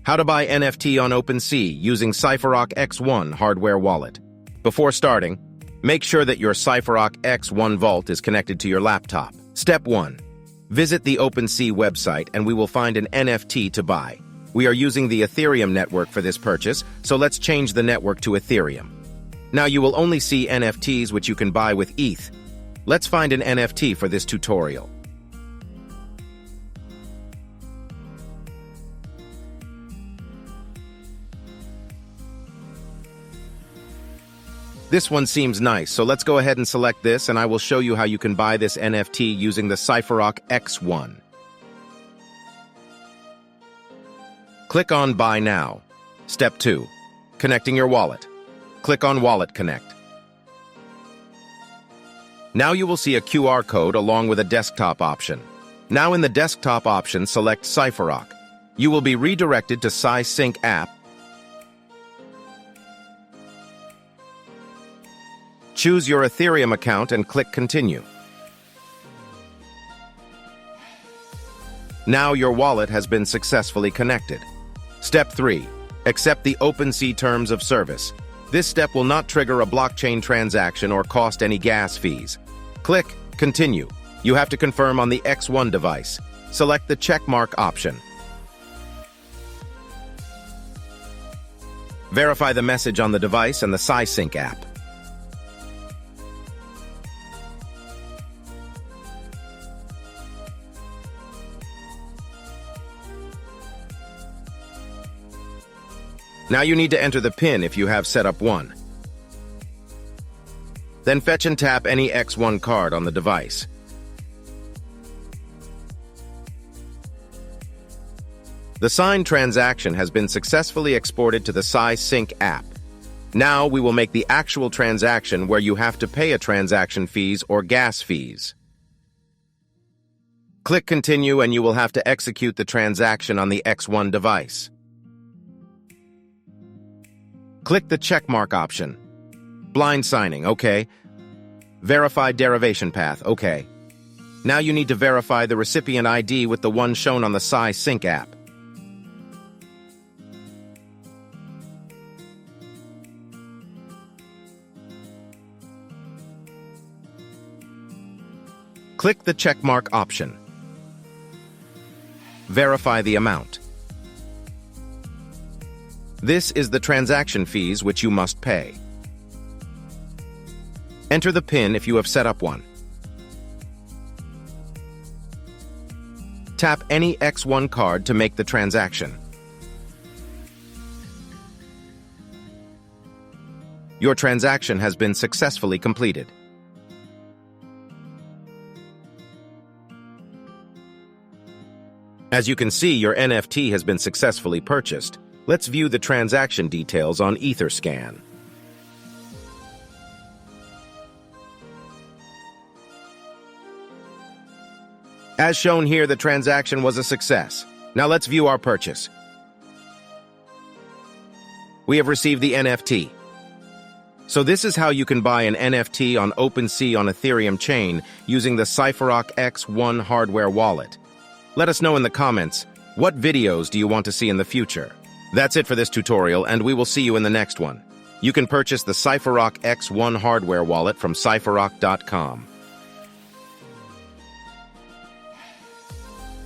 How to buy NFT on OpenSea using Cypherock X1 hardware wallet. Before starting, make sure that your Cypherock X1 vault is connected to your laptop. Step 1. Visit the OpenSea website and we will find an NFT to buy. We are using the Ethereum Network for this purchase, so let's change the network to Ethereum. Now you will only see NFTs which you can buy with ETH. Let's find an NFT for this tutorial. This one seems nice, so let's go ahead and select this and I will show you how you can buy this NFT using the Cypherock X1. Click on Buy Now. Step 2. Connecting your wallet. Click on Wallet Connect. Now you will see a QR code along with a desktop option. Now in the desktop option, select Cypherock. You will be redirected to Cypherock app. Choose your Ethereum account and click Continue. Now your wallet has been successfully connected. Step 3. Accept the OpenSea terms of service. This step will not trigger a blockchain transaction or cost any gas fees. Click Continue. You have to confirm on the X1 device. Select the checkmark option. Verify the message on the device and the Cypherock app. Now you need to enter the PIN if you have set up one. Then fetch and tap any X1 card on the device. The signed transaction has been successfully exported to the Cypherock app. Now we will make the actual transaction where you have to pay a transaction fees or gas fees. Click Continue and you will have to execute the transaction on the X1 device. Click the checkmark option. Blind signing, OK. Verify derivation path, OK. Now you need to verify the recipient ID with the one shown on the Cypherock app. Click the checkmark option. Verify the amount. This is the transaction fees which you must pay. Enter the PIN if you have set up one. Tap any X1 card to make the transaction. Your transaction has been successfully completed. As you can see, your NFT has been successfully purchased. Let's view the transaction details on Etherscan. As shown here, the transaction was a success. Now let's view our purchase. We have received the NFT. So this is how you can buy an NFT on OpenSea on Ethereum chain using the Cypherock X1 hardware wallet. Let us know in the comments, what videos do you want to see in the future? That's it for this tutorial, and we will see you in the next one. You can purchase the Cypherock X1 hardware wallet from cypherock.com.